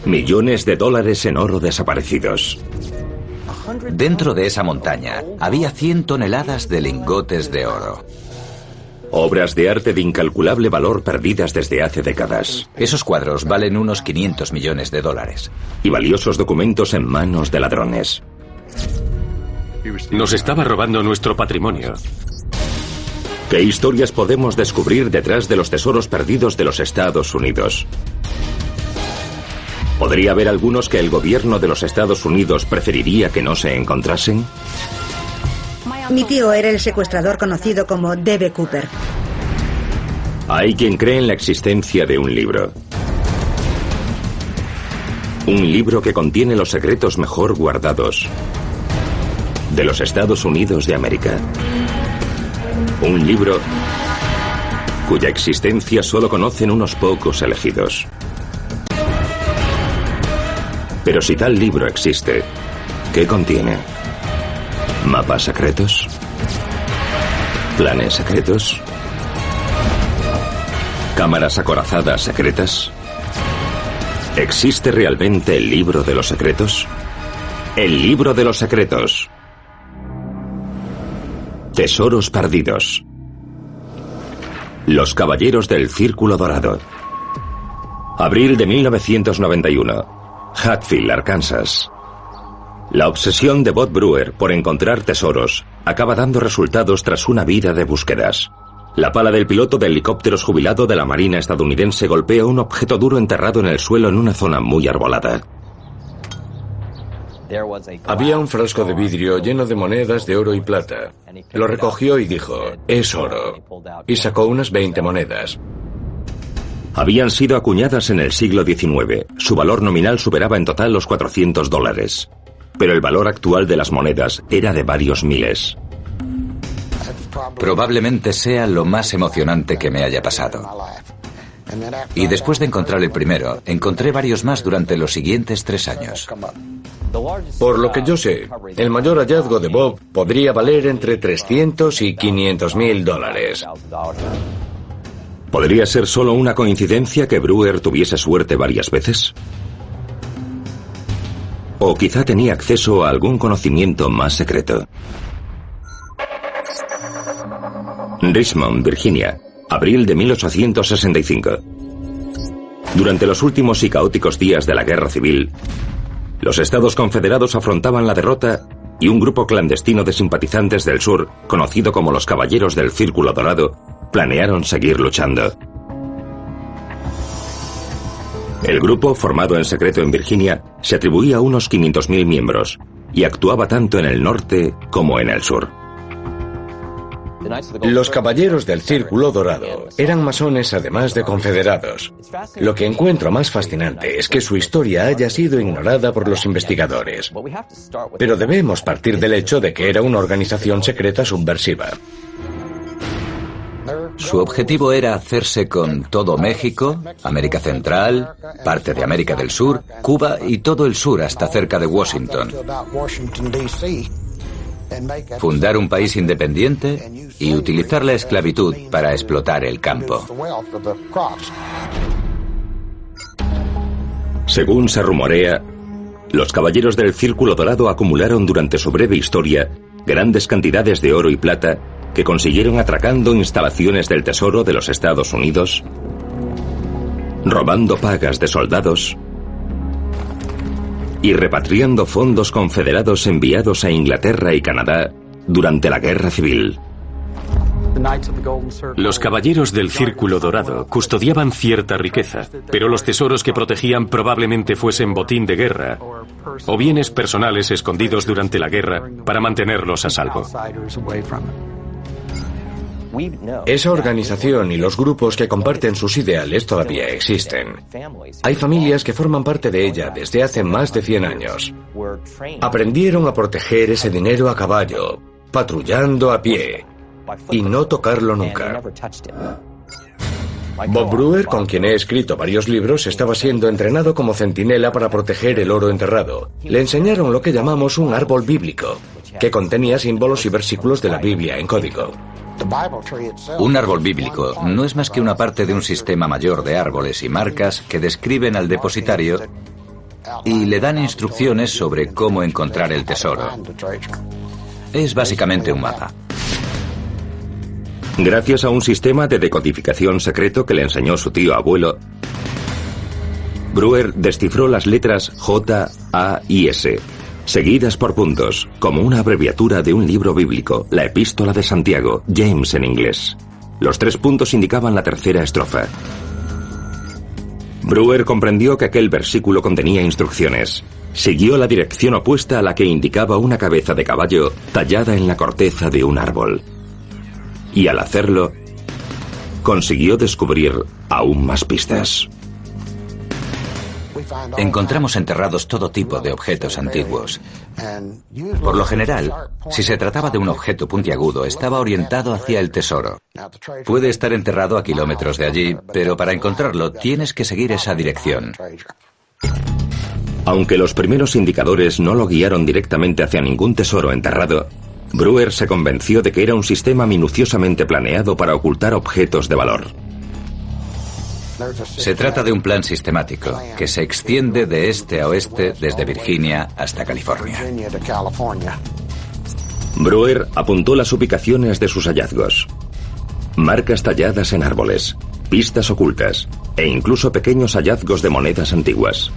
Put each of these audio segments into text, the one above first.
Millones de dólares en oro desaparecidos. Dentro de esa montaña había 100 toneladas de lingotes de oro. Obras de arte de incalculable valor perdidas desde hace décadas. Esos cuadros valen unos 500 millones de dólares. Y valiosos documentos en manos de ladrones. Nos estaba robando nuestro patrimonio. ¿Qué historias podemos descubrir detrás de los tesoros perdidos de los Estados Unidos? ¿Podría haber algunos que el gobierno de los Estados Unidos preferiría que no se encontrasen? Mi tío era el secuestrador conocido como D.B. Cooper. Hay quien cree en la existencia de un libro. Un libro que contiene los secretos mejor guardados de los Estados Unidos de América. Un libro cuya existencia solo conocen unos pocos elegidos. Pero si tal libro existe, ¿qué contiene? ¿Mapas secretos? ¿Planes secretos? ¿Cámaras acorazadas secretas? ¿Existe realmente el libro de los secretos? El libro de los secretos. Tesoros perdidos. Los Caballeros del Círculo Dorado. Abril de 1991. Hatfield, Arkansas. La obsesión de Bob Brewer por encontrar tesoros acaba dando resultados tras una vida de búsquedas. La pala del piloto de helicópteros jubilado de la Marina estadounidense golpea un objeto duro enterrado en el suelo en una zona muy arbolada. Había un frasco de vidrio lleno de monedas de oro y plata. Lo recogió y dijo, es oro. Y sacó unas 20 monedas. Habían sido acuñadas en el siglo XIX. Su valor nominal superaba en total los $400. Pero el valor actual de las monedas era de varios miles. Probablemente sea lo más emocionante que me haya pasado. Y después de encontrar el primero, encontré varios más durante los siguientes 3 años. Por lo que yo sé, el mayor hallazgo de Bob podría valer entre 300 y 500 mil dólares. ¿Podría ser solo una coincidencia que Brewer tuviese suerte varias veces? ¿O quizá tenía acceso a algún conocimiento más secreto? Richmond, Virginia, abril de 1865. Durante los últimos y caóticos días de la Guerra Civil, los Estados Confederados afrontaban la derrota y un grupo clandestino de simpatizantes del sur, conocido como los Caballeros del Círculo Dorado, planearon seguir luchando. El grupo, formado en secreto en Virginia, se atribuía unos 500.000 miembros y actuaba tanto en el norte como en el sur. Los Caballeros del Círculo Dorado eran masones además de confederados. Lo que encuentro más fascinante es que su historia haya sido ignorada por los investigadores. Pero debemos partir del hecho de que era una organización secreta subversiva. Su objetivo era hacerse con todo México, América Central, parte de América del Sur, Cuba y todo el sur hasta cerca de Washington. Fundar un país independiente y utilizar la esclavitud para explotar el campo. Según se rumorea, los Caballeros del Círculo Dorado acumularon durante su breve historia grandes cantidades de oro y plata que consiguieron atracando instalaciones del Tesoro de los Estados Unidos, robando pagas de soldados y repatriando fondos confederados enviados a Inglaterra y Canadá durante la Guerra Civil. Los Caballeros del Círculo Dorado custodiaban cierta riqueza, pero los tesoros que protegían probablemente fuesen botín de guerra o bienes personales escondidos durante la guerra para mantenerlos a salvo. Esa organización y los grupos que comparten sus ideales todavía existen. Hay familias que forman parte de ella desde hace más de 100 años. Aprendieron a proteger ese dinero a caballo, patrullando a pie, y no tocarlo nunca. Bob Brewer, con quien he escrito varios libros, estaba siendo entrenado como centinela para proteger el oro enterrado. Le enseñaron lo que llamamos un árbol bíblico, que contenía símbolos y versículos de la Biblia en código. Un árbol bíblico no es más que una parte de un sistema mayor de árboles y marcas que describen al depositario y le dan instrucciones sobre cómo encontrar el tesoro. Es básicamente un mapa. Gracias a un sistema de decodificación secreto que le enseñó su tío abuelo, Brewer descifró las letras J, A y S, seguidas por puntos, como una abreviatura de un libro bíblico, la Epístola de Santiago, James en inglés. Los 3 puntos indicaban la tercera estrofa. Brewer comprendió que aquel versículo contenía instrucciones. Siguió la dirección opuesta a la que indicaba una cabeza de caballo tallada en la corteza de un árbol. Y al hacerlo, consiguió descubrir aún más pistas. Encontramos enterrados todo tipo de objetos antiguos. Por lo general, si se trataba de un objeto puntiagudo, estaba orientado hacia el tesoro. Puede estar enterrado a kilómetros de allí, pero para encontrarlo tienes que seguir esa dirección. Aunque los primeros indicadores no lo guiaron directamente hacia ningún tesoro enterrado, Brewer se convenció de que era un sistema minuciosamente planeado para ocultar objetos de valor. Se trata de un plan sistemático que se extiende de este a oeste desde Virginia hasta California. Brewer apuntó las ubicaciones de sus hallazgos. Marcas talladas en árboles, pistas ocultas e incluso pequeños hallazgos de monedas antiguas.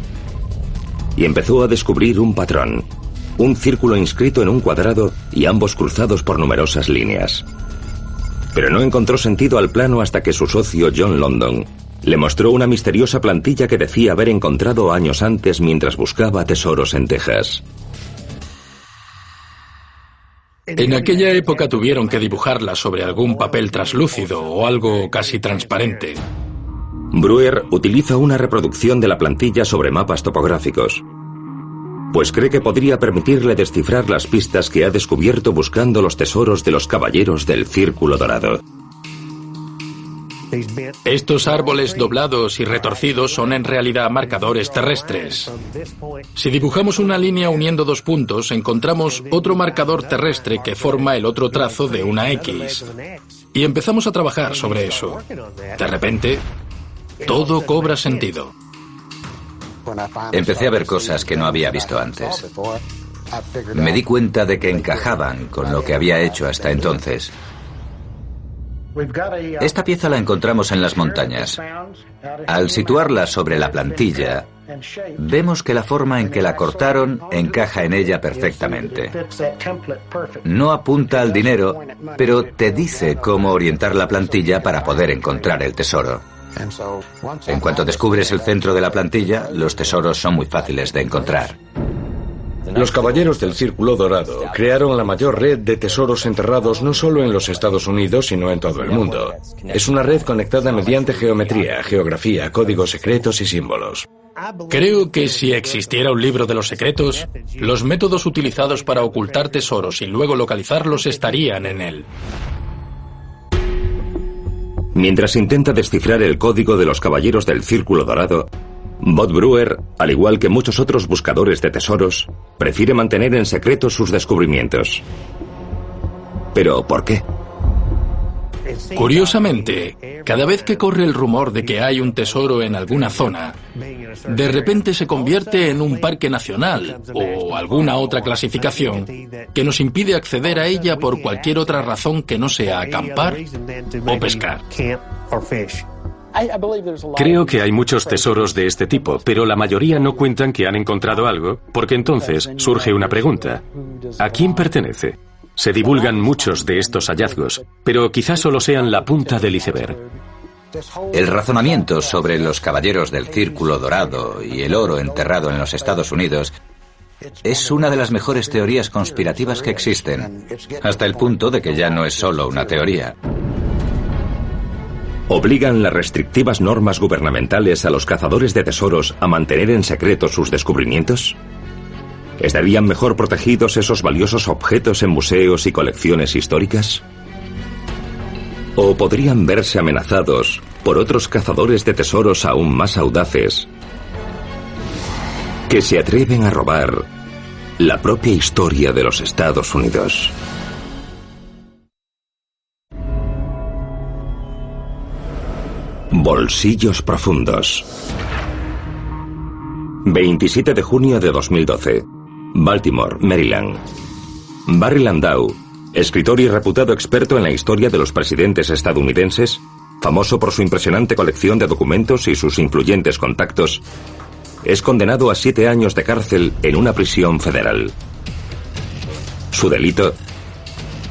Y empezó a descubrir un patrón. Un círculo inscrito en un cuadrado y ambos cruzados por numerosas líneas. Pero no encontró sentido al plano hasta que su socio John London le mostró una misteriosa plantilla que decía haber encontrado años antes mientras buscaba tesoros en Texas. En aquella época tuvieron que dibujarla sobre algún papel translúcido o algo casi transparente. Brewer utiliza una reproducción de la plantilla sobre mapas topográficos, pues cree que podría permitirle descifrar las pistas que ha descubierto buscando los tesoros de los caballeros del Círculo Dorado. Estos árboles doblados y retorcidos son en realidad marcadores terrestres. Si dibujamos una línea uniendo 2 puntos, encontramos otro marcador terrestre que forma el otro trazo de una X. Y empezamos a trabajar sobre eso. De repente, todo cobra sentido. Empecé a ver cosas que no había visto antes. Me di cuenta de que encajaban con lo que había hecho hasta entonces. Esta pieza la encontramos en las montañas. Al situarla sobre la plantilla, vemos que la forma en que la cortaron encaja en ella perfectamente. No apunta al dinero, pero te dice cómo orientar la plantilla para poder encontrar el tesoro. En cuanto descubres el centro de la plantilla, los tesoros son muy fáciles de encontrar. Los caballeros del Círculo Dorado crearon la mayor red de tesoros enterrados no solo en los Estados Unidos, sino en todo el mundo. Es una red conectada mediante geometría, geografía, códigos secretos y símbolos. Creo que si existiera un libro de los secretos, los métodos utilizados para ocultar tesoros y luego localizarlos estarían en él. Mientras intenta descifrar el código de los caballeros del Círculo Dorado, Bob Brewer, al igual que muchos otros buscadores de tesoros, prefiere mantener en secreto sus descubrimientos. ¿Pero por qué? Curiosamente, cada vez que corre el rumor de que hay un tesoro en alguna zona, de repente se convierte en un parque nacional o alguna otra clasificación que nos impide acceder a ella por cualquier otra razón que no sea acampar o pescar. Creo que hay muchos tesoros de este tipo, pero la mayoría no cuentan que han encontrado algo, porque entonces surge una pregunta. ¿A quién pertenece? Se divulgan muchos de estos hallazgos, pero quizás solo sean la punta del iceberg. El razonamiento sobre los caballeros del Círculo Dorado y el oro enterrado en los Estados Unidos es una de las mejores teorías conspirativas que existen, hasta el punto de que ya no es solo una teoría. ¿Obligan las restrictivas normas gubernamentales a los cazadores de tesoros a mantener en secreto sus descubrimientos? ¿Estarían mejor protegidos esos valiosos objetos en museos y colecciones históricas? ¿O podrían verse amenazados por otros cazadores de tesoros aún más audaces que se atreven a robar la propia historia de los Estados Unidos? Bolsillos profundos. 27 de junio de 2012. Baltimore, Maryland. Barry Landau, escritor y reputado experto en la historia de los presidentes estadounidenses, famoso por su impresionante colección de documentos y sus influyentes contactos, es condenado a 7 años de cárcel en una prisión federal. Su delito: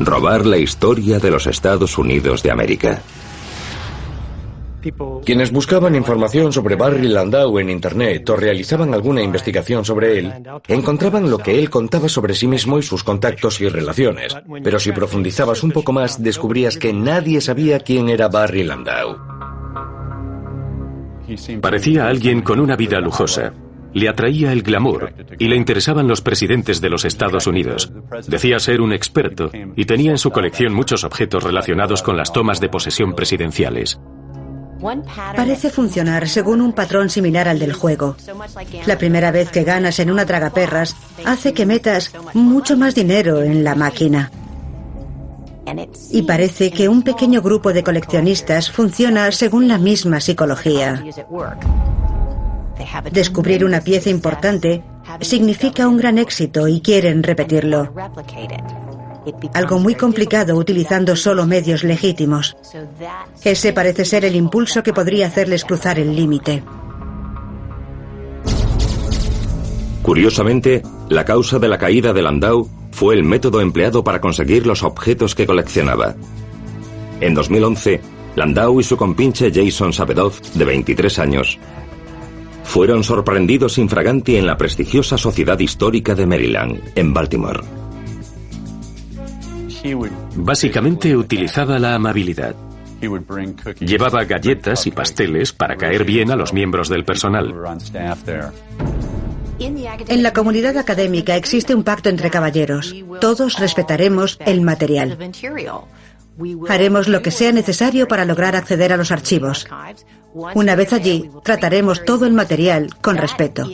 robar la historia de los Estados Unidos de América. Quienes buscaban información sobre Barry Landau en Internet o realizaban alguna investigación sobre él, encontraban lo que él contaba sobre sí mismo y sus contactos y relaciones. Pero si profundizabas un poco más, descubrías que nadie sabía quién era Barry Landau. Parecía alguien con una vida lujosa. Le atraía el glamour y le interesaban los presidentes de los Estados Unidos. Decía ser un experto y tenía en su colección muchos objetos relacionados con las tomas de posesión presidenciales. Parece funcionar según un patrón similar al del juego. La primera vez que ganas en una tragaperras hace que metas mucho más dinero en la máquina. Y parece que un pequeño grupo de coleccionistas funciona según la misma psicología. Descubrir una pieza importante significa un gran éxito y quieren repetirlo. Algo muy complicado utilizando solo medios legítimos. Ese parece ser el impulso que podría hacerles cruzar el límite. Curiosamente, la causa de la caída de Landau fue el método empleado para conseguir los objetos que coleccionaba. En 2011, Landau y su compinche Jason Sabedov, de 23 años, fueron sorprendidos infraganti en la prestigiosa Sociedad Histórica de Maryland, en Baltimore. Básicamente utilizaba la amabilidad. Llevaba galletas y pasteles para caer bien a los miembros del personal. En la comunidad académica existe un pacto entre caballeros. Todos respetaremos el material. Haremos lo que sea necesario para lograr acceder a los archivos. Una vez allí, trataremos todo el material con respeto.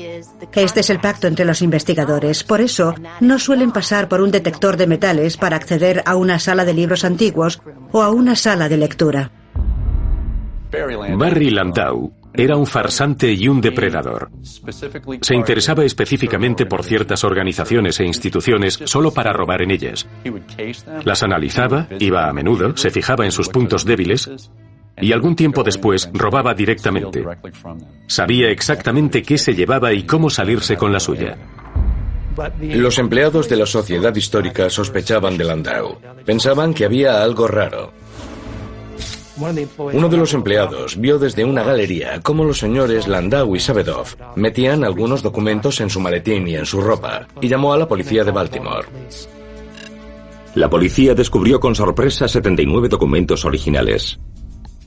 Este es el pacto entre los investigadores. Por eso, no suelen pasar por un detector de metales para acceder a una sala de libros antiguos o a una sala de lectura. Barry Landau era un farsante y un depredador. Se interesaba específicamente por ciertas organizaciones e instituciones solo para robar en ellas. Las analizaba, iba a menudo, se fijaba en sus puntos débiles y algún tiempo después robaba directamente. Sabía exactamente qué se llevaba y cómo salirse con la suya. Los empleados de la Sociedad Histórica sospechaban de Landau. Pensaban que había algo raro. Uno de los empleados vio desde una galería cómo los señores Landau y Sabedov metían algunos documentos en su maletín y en su ropa, y llamó a la policía de Baltimore. La policía descubrió con sorpresa 79 documentos originales,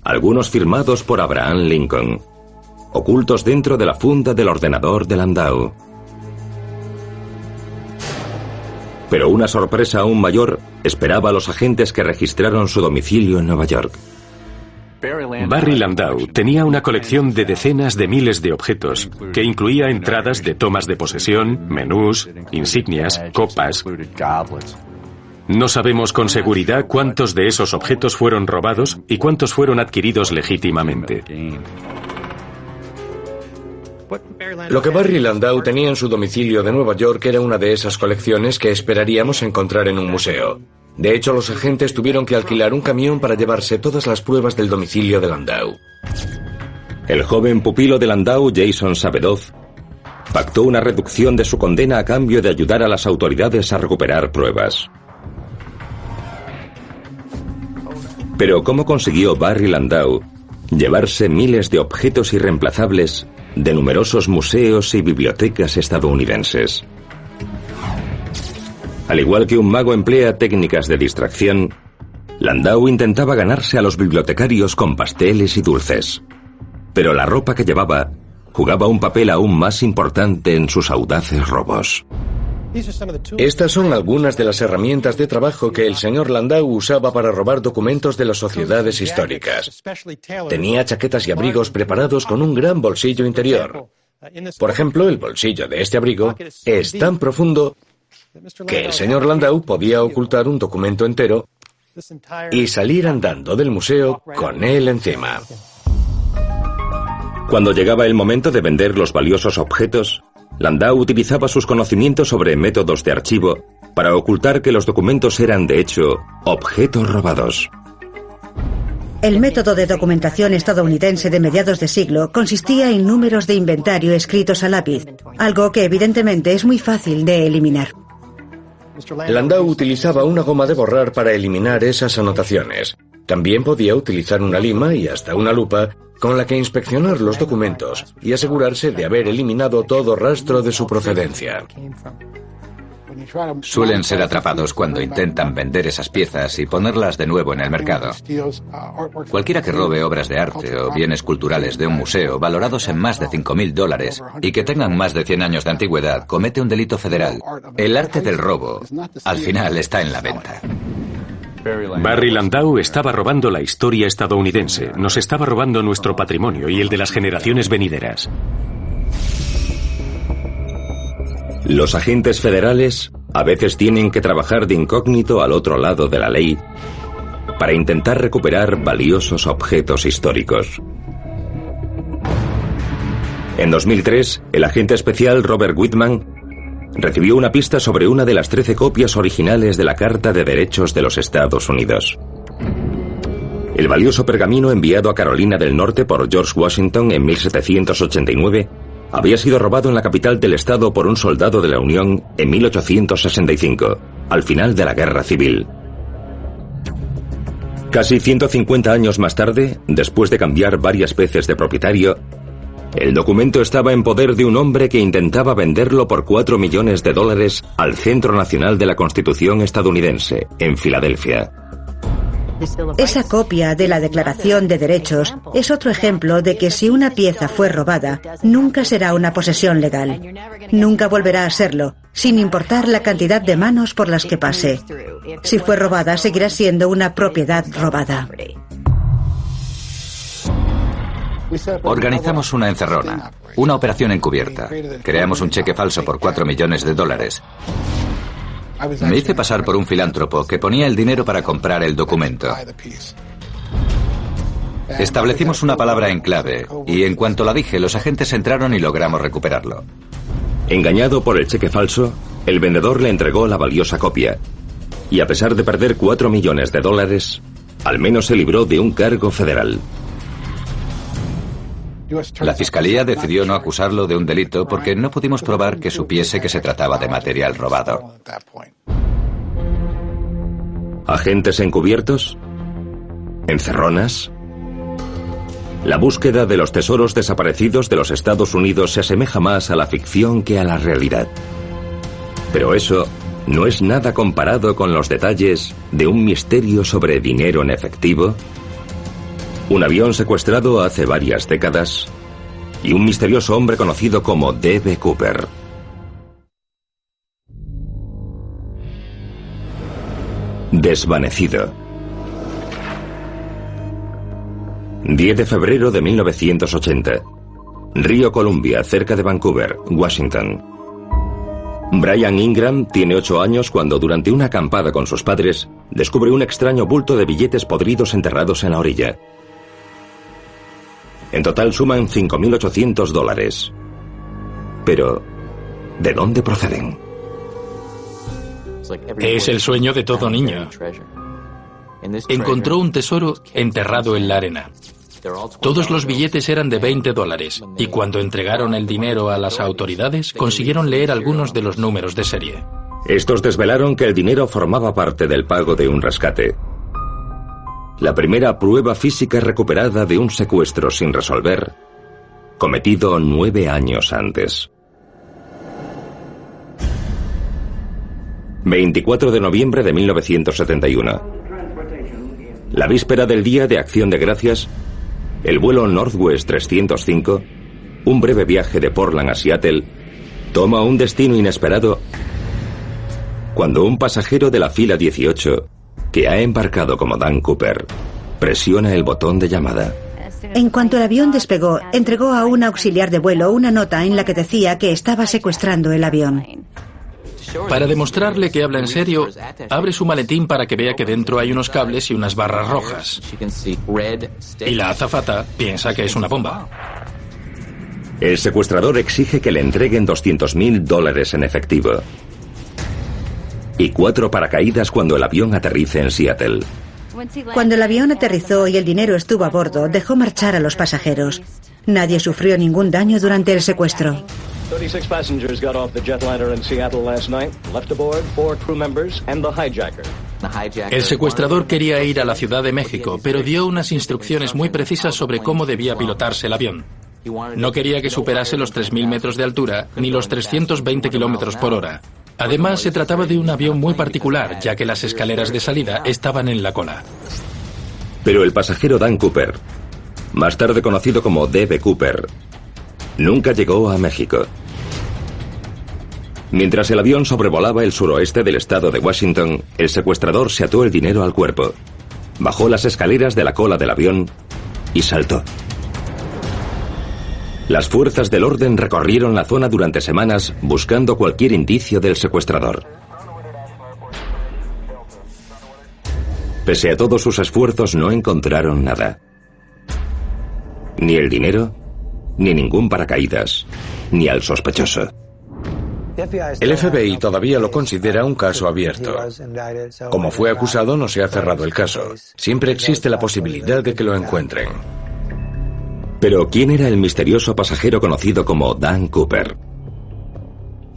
algunos firmados por Abraham Lincoln, ocultos dentro de la funda del ordenador de Landau. Pero una sorpresa aún mayor esperaba a los agentes que registraron su domicilio en Nueva York. Barry Landau tenía una colección de decenas de miles de objetos, que incluía entradas de tomas de posesión, menús, insignias, copas. No sabemos con seguridad cuántos de esos objetos fueron robados y cuántos fueron adquiridos legítimamente. Lo que Barry Landau tenía en su domicilio de Nueva York era una de esas colecciones que esperaríamos encontrar en un museo. De hecho, los agentes tuvieron que alquilar un camión para llevarse todas las pruebas del domicilio de Landau. El joven pupilo de Landau, Jason Sabedov, pactó una reducción de su condena a cambio de ayudar a las autoridades a recuperar pruebas. Pero ¿cómo consiguió Barry Landau llevarse miles de objetos irreemplazables de numerosos museos y bibliotecas estadounidenses? Al igual que un mago emplea técnicas de distracción, Landau intentaba ganarse a los bibliotecarios con pasteles y dulces. Pero la ropa que llevaba jugaba un papel aún más importante en sus audaces robos. Estas son algunas de las herramientas de trabajo que el señor Landau usaba para robar documentos de las sociedades históricas. Tenía chaquetas y abrigos preparados con un gran bolsillo interior. Por ejemplo, el bolsillo de este abrigo es tan profundo que el señor Landau podía ocultar un documento entero y salir andando del museo con él encima. Cuando llegaba el momento de vender los valiosos objetos, Landau utilizaba sus conocimientos sobre métodos de archivo para ocultar que los documentos eran, de hecho, objetos robados. El método de documentación estadounidense de mediados de siglo consistía en números de inventario escritos a lápiz, algo que evidentemente es muy fácil de eliminar. Landau utilizaba una goma de borrar para eliminar esas anotaciones. También podía utilizar una lima y hasta una lupa con la que inspeccionar los documentos y asegurarse de haber eliminado todo rastro de su procedencia. Suelen ser atrapados cuando intentan vender esas piezas y ponerlas de nuevo en el mercado. Cualquiera que robe obras de arte o bienes culturales de un museo valorados en más de $5.000 y que tengan más de 100 años de antigüedad comete un delito federal. El arte del robo, al final, está en la venta. Barry Landau estaba robando la historia estadounidense, nos estaba robando nuestro patrimonio y el de las generaciones venideras. Los agentes federales a veces tienen que trabajar de incógnito al otro lado de la ley para intentar recuperar valiosos objetos históricos. En 2003, el agente especial Robert Whitman recibió una pista sobre una de las 13 copias originales de la Carta de Derechos de los Estados Unidos. El valioso pergamino enviado a Carolina del Norte por George Washington en 1789 había sido robado en la capital del estado por un soldado de la Unión en 1865, al final de la Guerra Civil. Casi 150 años más tarde, después de cambiar varias veces de propietario, el documento estaba en poder de un hombre que intentaba venderlo por $4 millones al Centro Nacional de la Constitución estadounidense, en Filadelfia. Esa copia de la Declaración de Derechos es otro ejemplo de que si una pieza fue robada, nunca será una posesión legal. Nunca volverá a serlo, sin importar la cantidad de manos por las que pase. Si fue robada, seguirá siendo una propiedad robada. Organizamos una encerrona, una operación encubierta. Creamos un cheque falso por $4 millones. Me hice pasar por un filántropo que ponía el dinero para comprar el documento. Establecimos una palabra en clave y en cuanto la dije, los agentes entraron y logramos recuperarlo. Engañado por el cheque falso, el vendedor le entregó la valiosa copia. Y a pesar de perder $4 millones, al menos se libró de un cargo federal. La fiscalía decidió no acusarlo de un delito porque no pudimos probar que supiese que se trataba de material robado. ¿Agentes encubiertos? ¿Encerronas? La búsqueda de los tesoros desaparecidos de los Estados Unidos se asemeja más a la ficción que a la realidad. Pero eso no es nada comparado con los detalles de un misterio sobre dinero en efectivo, un avión secuestrado hace varias décadas y un misterioso hombre conocido como D.B. Cooper. Desvanecido. 10 de febrero de 1980. Río Columbia, cerca de Vancouver, Washington. Brian Ingram tiene 8 años cuando durante una acampada con sus padres descubre un extraño bulto de billetes podridos enterrados en la orilla. En total suman $5.800. Pero, ¿de dónde proceden? Es el sueño de todo niño. Encontró un tesoro enterrado en la arena. Todos los billetes eran de $20 y cuando entregaron el dinero a las autoridades consiguieron leer algunos de los números de serie. Estos desvelaron que el dinero formaba parte del pago de un rescate. La primera prueba física recuperada de un secuestro sin resolver, cometido 9 años antes. 24 de noviembre de 1971. La víspera del Día de Acción de Gracias, el vuelo Northwest 305, un breve viaje de Portland a Seattle, toma un destino inesperado cuando un pasajero de la fila 18, que ha embarcado como Dan Cooper, presiona el botón de llamada. En cuanto el avión despegó, entregó a un auxiliar de vuelo una nota en la que decía que estaba secuestrando el avión. Para demostrarle que habla en serio, abre su maletín para que vea que dentro hay unos cables y unas barras rojas. Y la azafata piensa que es una bomba. El secuestrador exige que le entreguen $200.000 en efectivo y 4 paracaídas cuando el avión aterrice en Seattle. Cuando el avión aterrizó y el dinero estuvo a bordo, dejó marchar a los pasajeros. Nadie sufrió ningún daño durante el secuestro. 36 passengers got off the jetliner in Seattle last night, left aboard 4 crew members and the hijacker. El secuestrador quería ir a la Ciudad de México, pero dio unas instrucciones muy precisas sobre cómo debía pilotarse el avión. No quería que superase los 3.000 metros de altura ni los 320 kilómetros por hora. Además, se trataba de un avión muy particular, ya que las escaleras de salida estaban en la cola. Pero el pasajero Dan Cooper, más tarde conocido como D.B. Cooper, nunca llegó a México. Mientras el avión sobrevolaba el suroeste del estado de Washington, el secuestrador se ató el dinero al cuerpo, bajó las escaleras de la cola del avión y saltó. Las fuerzas del orden recorrieron la zona durante semanas buscando cualquier indicio del secuestrador. Pese a todos sus esfuerzos, no encontraron nada. Ni el dinero, ni ningún paracaídas, ni al sospechoso. El FBI todavía lo considera un caso abierto. Como fue acusado, no se ha cerrado el caso. Siempre existe la posibilidad de que lo encuentren. Pero ¿quién era el misterioso pasajero conocido como Dan Cooper?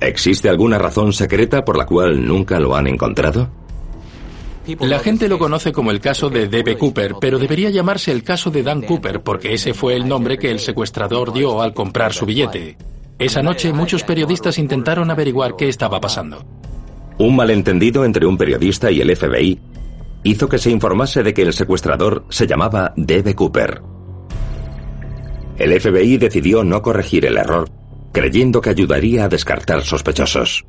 ¿Existe alguna razón secreta por la cual nunca lo han encontrado? La gente lo conoce como el caso de D.B. Cooper, pero debería llamarse el caso de Dan Cooper, porque ese fue el nombre que el secuestrador dio al comprar su billete. Esa noche muchos periodistas intentaron averiguar qué estaba pasando. Un malentendido entre un periodista y el FBI hizo que se informase de que el secuestrador se llamaba D.B. Cooper. El FBI decidió no corregir el error, creyendo que ayudaría a descartar sospechosos.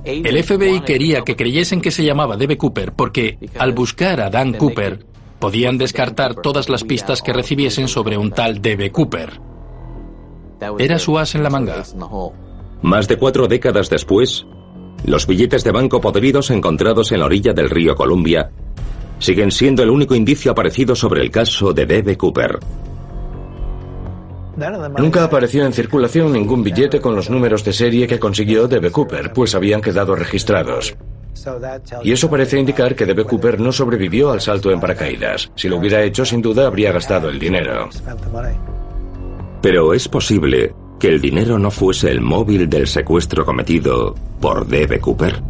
El FBI quería que creyesen que se llamaba D.B. Cooper porque, al buscar a Dan Cooper, podían descartar todas las pistas que recibiesen sobre un tal D.B. Cooper. Era su as en la manga. Más de 4 décadas después, los billetes de banco podridos encontrados en la orilla del río Columbia siguen siendo el único indicio aparecido sobre el caso de D.B. Cooper. Nunca apareció en circulación ningún billete con los números de serie que consiguió D.B. Cooper, pues habían quedado registrados. Y eso parece indicar que D.B. Cooper no sobrevivió al salto en paracaídas. Si lo hubiera hecho, sin duda habría gastado el dinero. Pero ¿es posible que el dinero no fuese el móvil del secuestro cometido por D.B. Cooper?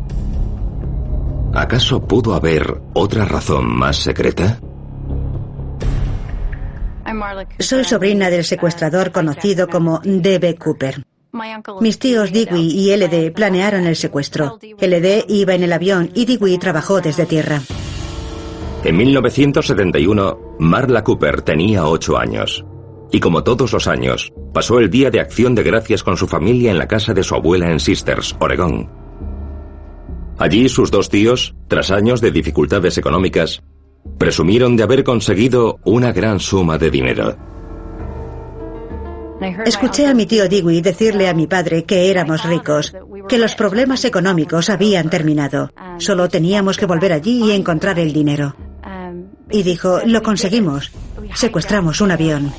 ¿Acaso pudo haber otra razón más secreta? Soy sobrina del secuestrador conocido como D.B. Cooper. Mis tíos Dewey y L.D. planearon el secuestro. L.D. iba en el avión y Dewey trabajó desde tierra. En 1971, Marla Cooper tenía 8 años. Y como todos los años, pasó el Día de Acción de Gracias con su familia en la casa de su abuela en Sisters, Oregón. Allí sus 2 tíos, tras años de dificultades económicas, presumieron de haber conseguido una gran suma de dinero. Escuché a mi tío Dewey decirle a mi padre que éramos ricos, que los problemas económicos habían terminado. Solo teníamos que volver allí y encontrar el dinero. Y dijo, lo conseguimos. Secuestramos un avión.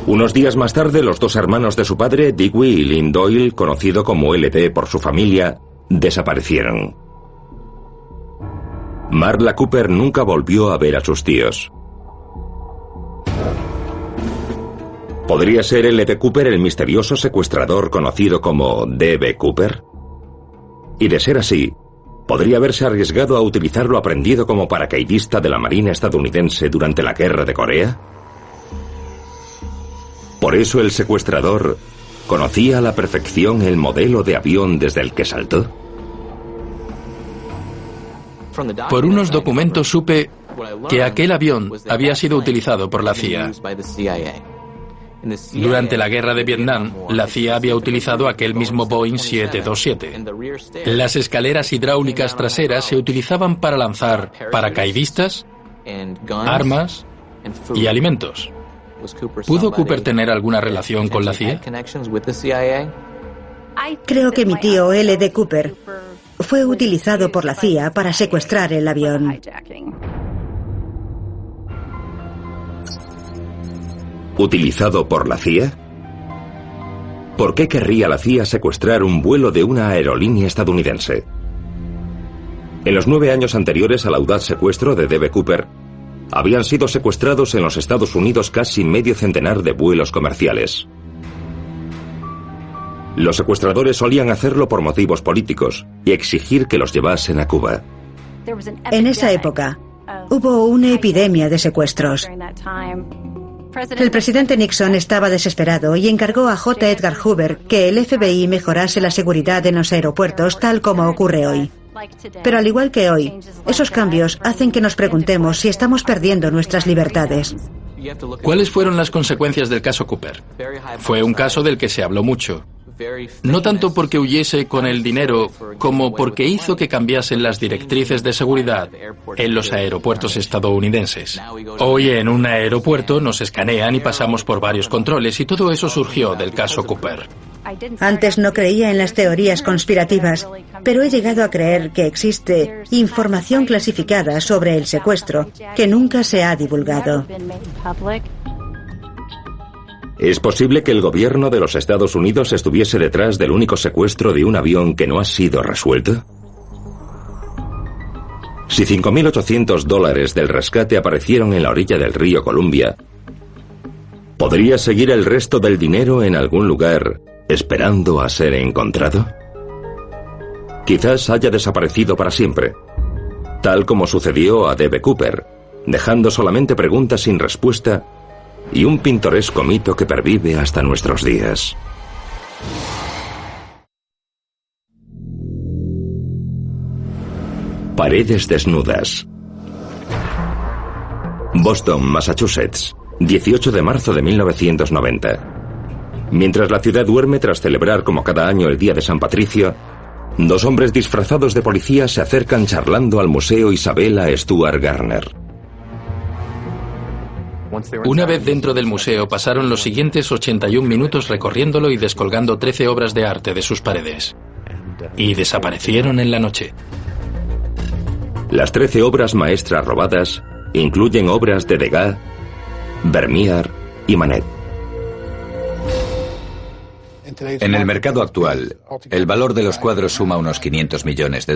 Unos días más tarde, los 2 hermanos de su padre, Dewey y Lynn Doyle, conocido como LD por su familia, desaparecieron. Marla Cooper nunca volvió a ver a sus tíos. ¿Podría ser L.D. Cooper el misterioso secuestrador conocido como D.B. Cooper? Y de ser así, ¿podría haberse arriesgado a utilizar lo aprendido como paracaidista de la Marina estadounidense durante la Guerra de Corea? ¿Por eso el secuestrador conocía a la perfección el modelo de avión desde el que saltó? Por unos documentos supe que aquel avión había sido utilizado por la CIA. Durante la guerra de Vietnam, la CIA había utilizado aquel mismo Boeing 727. Las escaleras hidráulicas traseras se utilizaban para lanzar paracaidistas, armas y alimentos. ¿Pudo Cooper tener alguna relación con la CIA? Creo que mi tío L.D. Cooper fue utilizado por la CIA para secuestrar el avión. ¿Utilizado por la CIA? ¿Por qué querría la CIA secuestrar un vuelo de una aerolínea estadounidense? En los 9 años anteriores al audaz secuestro de D.B. Cooper, habían sido secuestrados en los Estados Unidos casi medio centenar de vuelos comerciales. Los secuestradores solían hacerlo por motivos políticos y exigir que los llevasen a Cuba. En esa época, hubo una epidemia de secuestros. El presidente Nixon estaba desesperado y encargó a J. Edgar Hoover que el FBI mejorase la seguridad en los aeropuertos, tal como ocurre hoy. Pero al igual que hoy, esos cambios hacen que nos preguntemos si estamos perdiendo nuestras libertades. ¿Cuáles fueron las consecuencias del caso Cooper? Fue un caso del que se habló mucho. No tanto porque huyese con el dinero, como porque hizo que cambiasen las directrices de seguridad en los aeropuertos estadounidenses. Hoy en un aeropuerto nos escanean y pasamos por varios controles, y todo eso surgió del caso Cooper. Antes no creía en las teorías conspirativas, pero he llegado a creer que existe información clasificada sobre el secuestro que nunca se ha divulgado. ¿Es posible que el gobierno de los Estados Unidos estuviese detrás del único secuestro de un avión que no ha sido resuelto? Si $5.800 del rescate aparecieron en la orilla del río Columbia, ¿podría seguir el resto del dinero en algún lugar esperando a ser encontrado? Quizás haya desaparecido para siempre, tal como sucedió a D.B. Cooper, dejando solamente preguntas sin respuesta y un pintoresco mito que pervive hasta nuestros días. Paredes desnudas. Boston, Massachusetts, 18 de marzo de 1990. Mientras la ciudad duerme tras celebrar como cada año el Día de San Patricio, 2 hombres disfrazados de policía se acercan charlando al Museo Isabella Stewart Gardner. Una vez dentro del museo, pasaron los siguientes 81 minutos recorriéndolo y descolgando 13 obras de arte de sus paredes. Y desaparecieron en la noche. Las 13 obras maestras robadas incluyen obras de Degas, Vermeer y Manet. En el mercado actual, el valor de los cuadros suma unos $500 millones.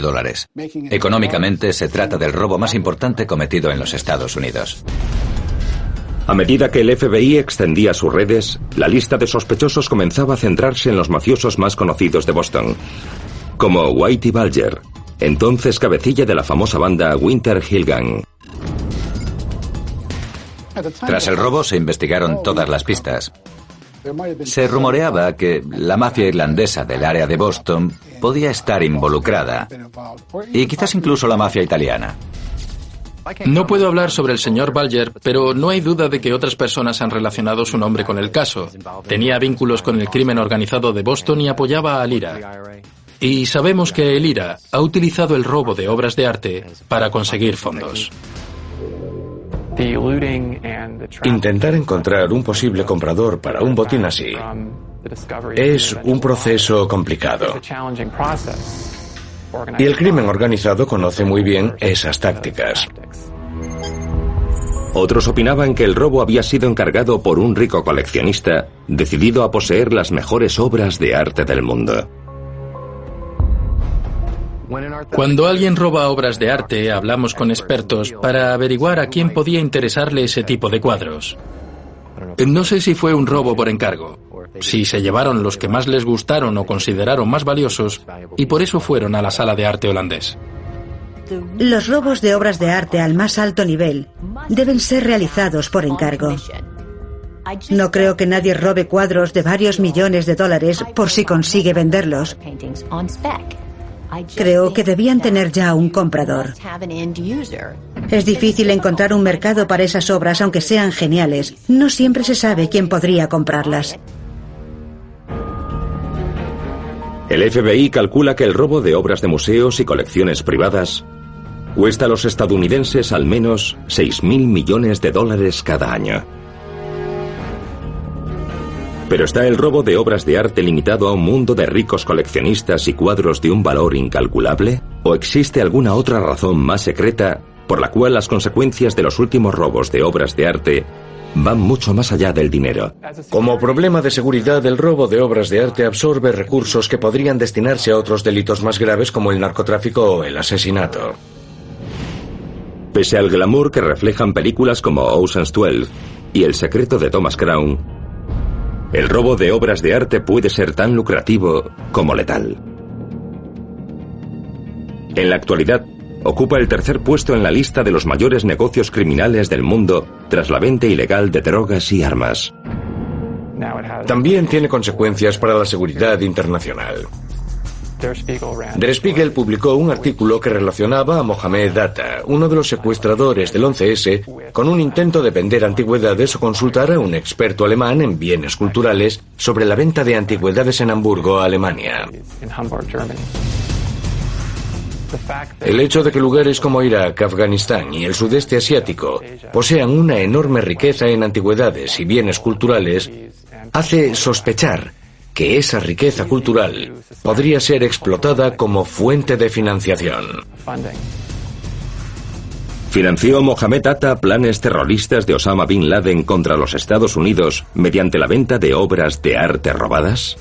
Económicamente, se trata del robo más importante cometido en los Estados Unidos. A medida que el FBI extendía sus redes, la lista de sospechosos comenzaba a centrarse en los mafiosos más conocidos de Boston, como Whitey Bulger, entonces cabecilla de la famosa banda Winter Hill Gang. Tras el robo se investigaron todas las pistas. Se rumoreaba que la mafia irlandesa del área de Boston podía estar involucrada, y quizás incluso la mafia italiana. No puedo hablar sobre el señor Bulger, pero no hay duda de que otras personas han relacionado su nombre con el caso. Tenía vínculos con el crimen organizado de Boston y apoyaba al IRA. Y sabemos que el IRA ha utilizado el robo de obras de arte para conseguir fondos. Intentar encontrar un posible comprador para un botín así es un proceso complicado. Y el crimen organizado conoce muy bien esas tácticas. Otros opinaban que el robo había sido encargado por un rico coleccionista decidido a poseer las mejores obras de arte del mundo. Cuando alguien roba obras de arte, hablamos con expertos para averiguar a quién podía interesarle ese tipo de cuadros. No sé si fue un robo por encargo, si se llevaron los que más les gustaron o consideraron más valiosos, y por eso fueron a la sala de arte holandés. Los robos de obras de arte al más alto nivel deben ser realizados por encargo. No creo que nadie robe cuadros de varios millones de dólares por si consigue venderlos. Creo que debían tener ya un comprador. Es difícil encontrar un mercado para esas obras, aunque sean geniales. No siempre se sabe quién podría comprarlas. El FBI calcula que el robo de obras de museos y colecciones privadas cuesta a los estadounidenses al menos $6.000 millones cada año. Pero ¿está el robo de obras de arte limitado a un mundo de ricos coleccionistas y cuadros de un valor incalculable? ¿O existe alguna otra razón más secreta por la cual las consecuencias de los últimos robos de obras de arte van mucho más allá del dinero. Como problema de seguridad, el robo de obras de arte absorbe recursos que podrían destinarse a otros delitos más graves como el narcotráfico o el asesinato. Pese al glamour que reflejan películas como Ocean's 12 y El secreto de Thomas Crown, el robo de obras de arte puede ser tan lucrativo como letal. En la actualidad, ocupa el tercer puesto en la lista de los mayores negocios criminales del mundo tras la venta ilegal de drogas y armas. También tiene consecuencias para la seguridad internacional. Der Spiegel publicó un artículo que relacionaba a Mohamed Atta, uno de los secuestradores del 11S, con un intento de vender antigüedades o consultar a un experto alemán en bienes culturales sobre la venta de antigüedades en Hamburgo, Alemania. El hecho de que lugares como Irak, Afganistán y el sudeste asiático posean una enorme riqueza en antigüedades y bienes culturales hace sospechar que esa riqueza cultural podría ser explotada como fuente de financiación. ¿Financió Mohamed Atta planes terroristas de Osama Bin Laden contra los Estados Unidos mediante la venta de obras de arte robadas?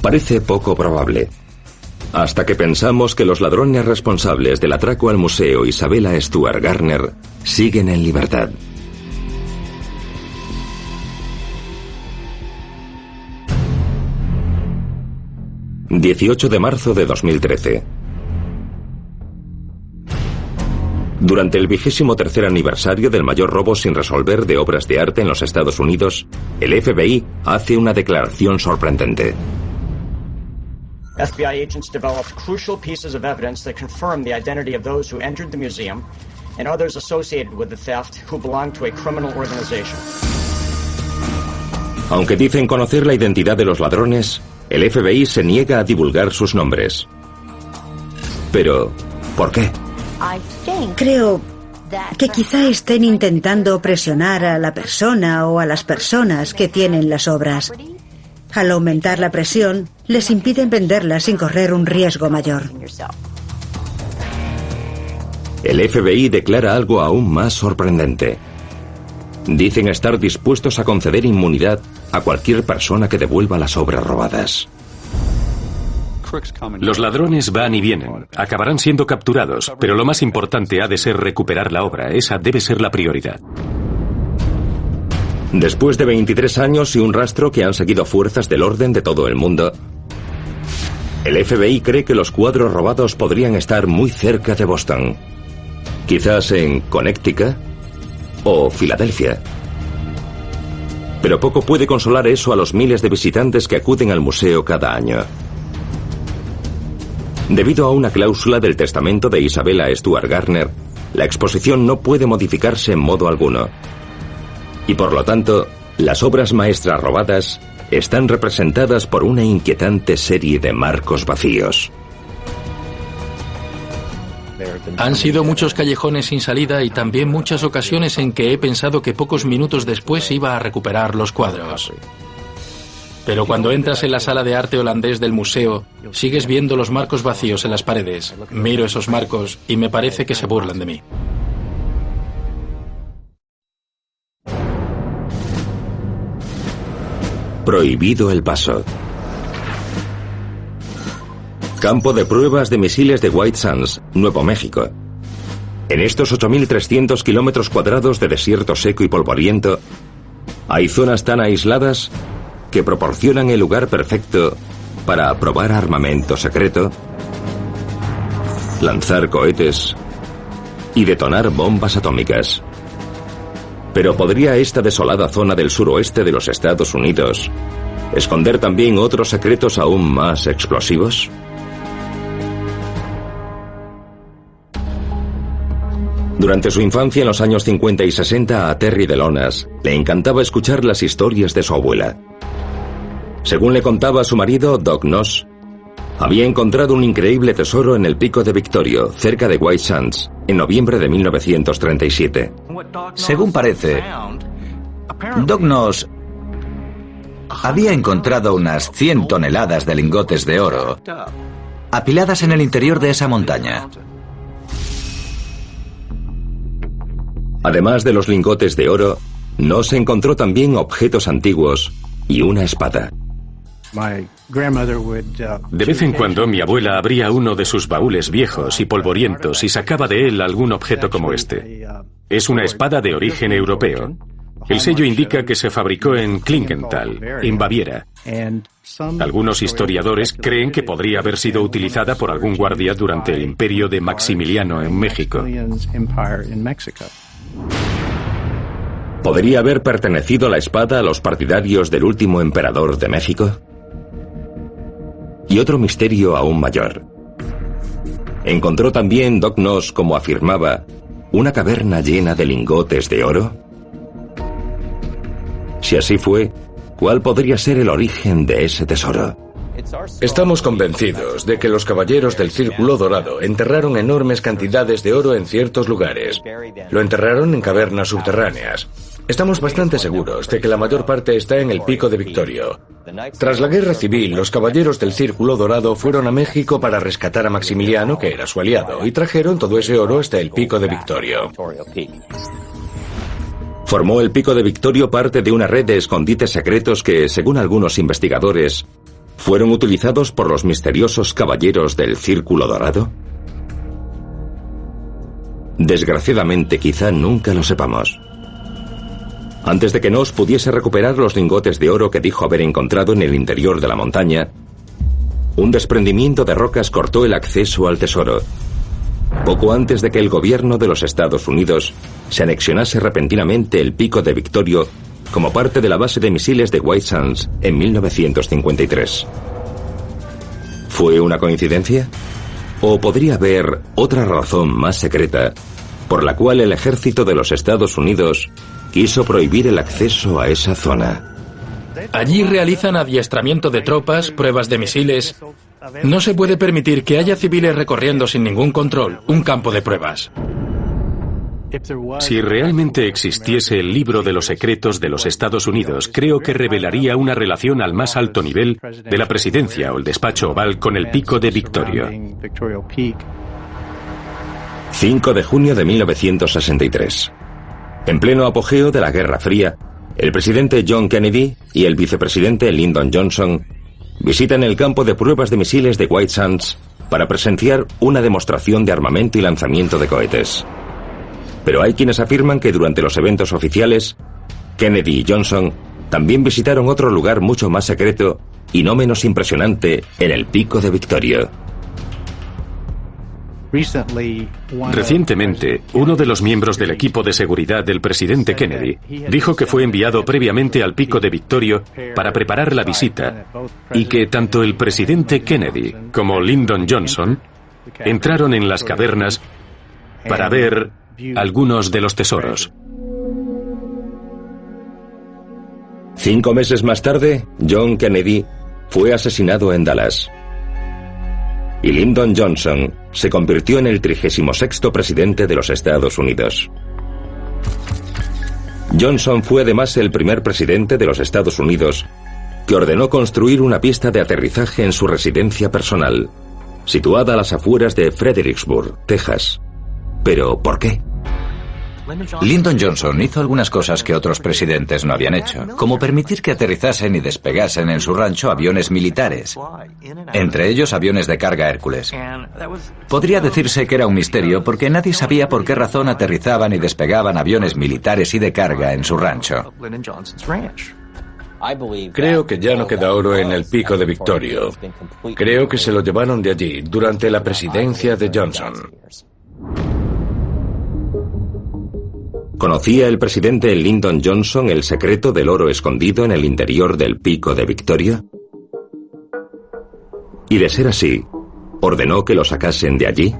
Parece poco probable. Hasta que pensamos que los ladrones responsables del atraco al Museo Isabella Stewart Gardner siguen en libertad. ...18 de marzo de 2013. Durante el 23º aniversario del mayor robo sin resolver de obras de arte en los Estados Unidos, el FBI hace una declaración sorprendente. FBI agents developed crucial pieces of evidence that confirm the identity of those who entered the museum and others associated with the theft who belong to a criminal organization. Aunque dicen conocer la identidad de los ladrones, el FBI se niega a divulgar sus nombres. Pero, ¿por qué? Creo que quizá estén intentando presionar a la persona o a las personas que tienen las obras. Al aumentar la presión, les impiden venderlas sin correr un riesgo mayor. El FBI declara algo aún más sorprendente. Dicen estar dispuestos a conceder inmunidad a cualquier persona que devuelva las obras robadas. Los ladrones van y vienen, acabarán siendo capturados, pero lo más importante ha de ser recuperar la obra. Esa debe ser la prioridad. Después de 23 años y un rastro que han seguido fuerzas del orden de todo el mundo, el FBI cree que los cuadros robados podrían estar muy cerca de Boston. Quizás en Connecticut o Filadelfia. Pero poco puede consolar eso a los miles de visitantes que acuden al museo cada año. Debido a una cláusula del testamento de Isabella Stewart Gardner, la exposición no puede modificarse en modo alguno. Y por lo tanto, las obras maestras robadas están representadas por una inquietante serie de marcos vacíos. Han sido muchos callejones sin salida y también muchas ocasiones en que he pensado que pocos minutos después iba a recuperar los cuadros. Pero cuando entras en la sala de arte holandés del museo, sigues viendo los marcos vacíos en las paredes. Miro esos marcos y me parece que se burlan de mí. Prohibido el paso. Campo de pruebas de misiles de White Sands, Nuevo México. En estos 8.300 kilómetros cuadrados de desierto seco y polvoriento, hay zonas tan aisladas que proporcionan el lugar perfecto para probar armamento secreto, lanzar cohetes y detonar bombas atómicas. Pero ¿podría esta desolada zona del suroeste de los Estados Unidos esconder también otros secretos aún más explosivos? Durante su infancia en los años 50 y 60 a Terry Delonas le encantaba escuchar las historias de su abuela. Según le contaba a su marido, Doc Noss, había encontrado un increíble tesoro en el pico de Victorio, cerca de White Sands, en noviembre de 1937. Según parece, Doc Noss había encontrado unas 100 toneladas de lingotes de oro apiladas en el interior de esa montaña. Además de los lingotes de oro, no se encontró también objetos antiguos y una espada. De vez en cuando mi abuela abría uno de sus baúles viejos y polvorientos y sacaba de él algún objeto como este. Es una espada de origen europeo. El sello indica que se fabricó en Klingenthal, en Baviera. Algunos historiadores creen que podría haber sido utilizada por algún guardia durante el imperio de Maximiliano en México. ¿Podría haber pertenecido la espada a los partidarios del último emperador de México? Y otro misterio aún mayor. ¿Encontró también Doc Noss, como afirmaba, una caverna llena de lingotes de oro? Si así fue, ¿cuál podría ser el origen de ese tesoro? Estamos convencidos de que los caballeros del Círculo Dorado enterraron enormes cantidades de oro en ciertos lugares. Lo enterraron en cavernas subterráneas. Estamos bastante seguros de que la mayor parte está en el Pico de Victorio. Tras la Guerra Civil, los caballeros del Círculo Dorado fueron a México para rescatar a Maximiliano, que era su aliado, y trajeron todo ese oro hasta el Pico de Victorio. ¿Formó el Pico de Victorio parte de una red de escondites secretos que, según algunos investigadores, fueron utilizados por los misteriosos caballeros del Círculo Dorado? Desgraciadamente, quizá nunca lo sepamos. Antes de que Noss pudiese recuperar los lingotes de oro que dijo haber encontrado en el interior de la montaña, un desprendimiento de rocas cortó el acceso al tesoro, poco antes de que el gobierno de los Estados Unidos se anexionase repentinamente el Pico de Victorio como parte de la base de misiles de White Sands en 1953. ¿Fue una coincidencia? ¿O podría haber otra razón más secreta por la cual el ejército de los Estados Unidos quiso prohibir el acceso a esa zona? Allí realizan adiestramiento de tropas, pruebas de misiles. No se puede permitir que haya civiles recorriendo sin ningún control un campo de pruebas. Si realmente existiese el libro de los secretos de los Estados Unidos, creo que revelaría una relación al más alto nivel de la presidencia o el despacho oval con el Pico de Victorio. 5 de junio de 1963. En pleno apogeo de la Guerra Fría, el presidente John Kennedy y el vicepresidente Lyndon Johnson visitan el campo de pruebas de misiles de White Sands para presenciar una demostración de armamento y lanzamiento de cohetes. Pero hay quienes afirman que durante los eventos oficiales, Kennedy y Johnson también visitaron otro lugar mucho más secreto y no menos impresionante en el Pico de Victorio. Recientemente, uno de los miembros del equipo de seguridad del presidente Kennedy dijo que fue enviado previamente al Pico de Victorio para preparar la visita y que tanto el presidente Kennedy como Lyndon Johnson entraron en las cavernas para ver algunos de los tesoros. 5 meses más tarde, John Kennedy fue asesinado en Dallas. Y Lyndon Johnson se convirtió en el 36º presidente de los Estados Unidos. Johnson fue además el primer presidente de los Estados Unidos que ordenó construir una pista de aterrizaje en su residencia personal, situada a las afueras de Fredericksburg, Texas. ¿Pero por qué? Lyndon Johnson hizo algunas cosas que otros presidentes no habían hecho, como permitir que aterrizasen y despegasen en su rancho aviones militares, entre ellos aviones de carga Hércules. Podría decirse que era un misterio porque nadie sabía por qué razón aterrizaban y despegaban aviones militares y de carga en su rancho. Creo que ya no queda oro en el Pico de Victorio. Creo que se lo llevaron de allí durante la presidencia de Johnson. ¿Conocía el presidente Lyndon Johnson el secreto del oro escondido en el interior del Pico de Victorio? Y de ser así, ¿ordenó que lo sacasen de allí?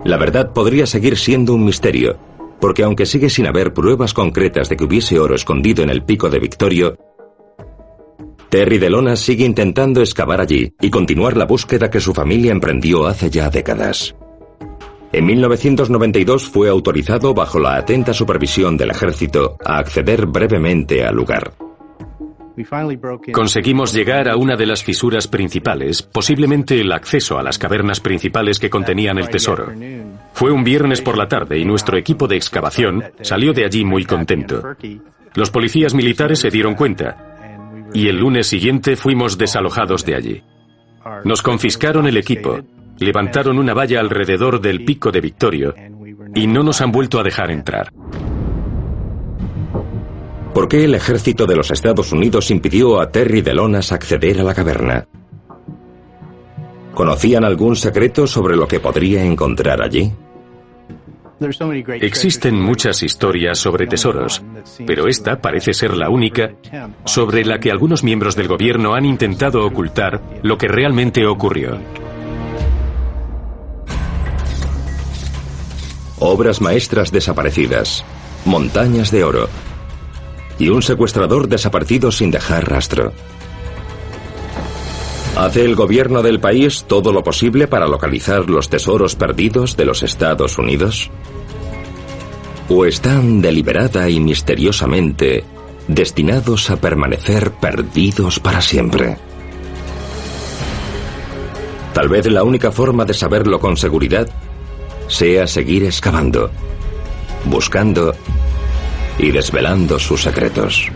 La verdad podría seguir siendo un misterio, porque aunque sigue sin haber pruebas concretas de que hubiese oro escondido en el Pico de Victorio, Terry Delona sigue intentando excavar allí y continuar la búsqueda que su familia emprendió hace ya décadas. En 1992 fue autorizado bajo la atenta supervisión del ejército a acceder brevemente al lugar. Conseguimos llegar a una de las fisuras principales, posiblemente el acceso a las cavernas principales que contenían el tesoro. Fue un viernes por la tarde y nuestro equipo de excavación salió de allí muy contento. Los policías militares se dieron cuenta y el lunes siguiente fuimos desalojados de allí. Nos confiscaron el equipo, levantaron una valla alrededor del pico de Victorio y no nos han vuelto a dejar entrar. ¿Por qué el ejército de los Estados Unidos impidió a Terry Delonas acceder a la caverna? ¿Conocían algún secreto sobre lo que podría encontrar allí? Existen muchas historias sobre tesoros, pero esta parece ser la única sobre la que algunos miembros del gobierno han intentado ocultar lo que realmente ocurrió. Obras maestras desaparecidas, montañas de oro y un secuestrador desaparecido sin dejar rastro. ¿Hace el gobierno del país todo lo posible para localizar los tesoros perdidos de los Estados Unidos? ¿O están deliberada y misteriosamente destinados a permanecer perdidos para siempre? Tal vez la única forma de saberlo con seguridad sea seguir excavando, buscando y desvelando sus secretos.